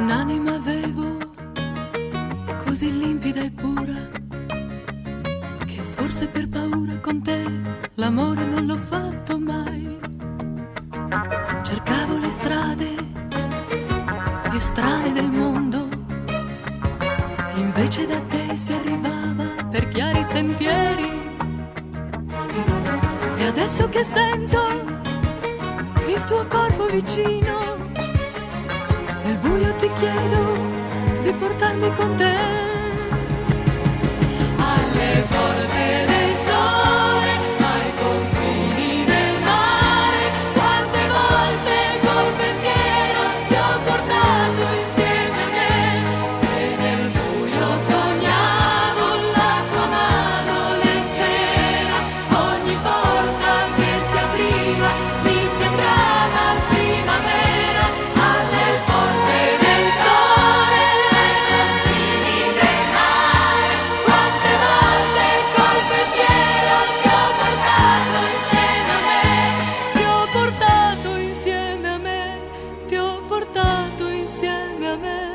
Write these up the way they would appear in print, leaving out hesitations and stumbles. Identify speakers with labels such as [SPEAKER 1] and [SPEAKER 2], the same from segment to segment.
[SPEAKER 1] Un'anima avevo così limpida e pura che forse per paura con te l'amore non l'ho fatto mai. Cercavo le strade più strane del mondo, invece da te si arrivava per chiari sentieri. E adesso che sento il tuo corpo vicino, nel buio ti chiedo di portarmi con te. Alle porte del sole, ai confini del mare, quante volte col pensiero ti ho portato insieme a me. E nel buio sognavo la tua mano leggera, ogni porta che si apriva mi sembrava primavera. Alle porte del sole, ai confini del mare, quante volte col pensiero ti ho portato insieme a me. Ti ho portato insieme a me, ti ho portato insieme a me.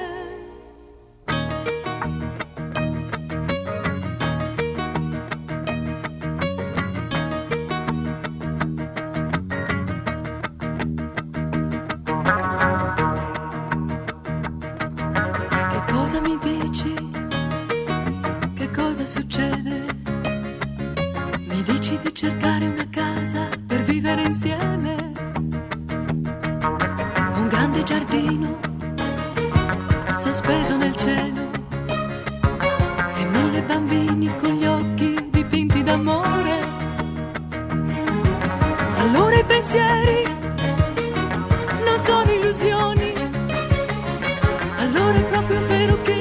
[SPEAKER 1] Che cosa mi dici? Che cosa succede? Mi dici di cercare una casa per vivere insieme, un grande giardino sospeso nel cielo e 1000 bambini con gli occhi dipinti d'amore. Allora i pensieri non sono illusioni, allora è proprio vero che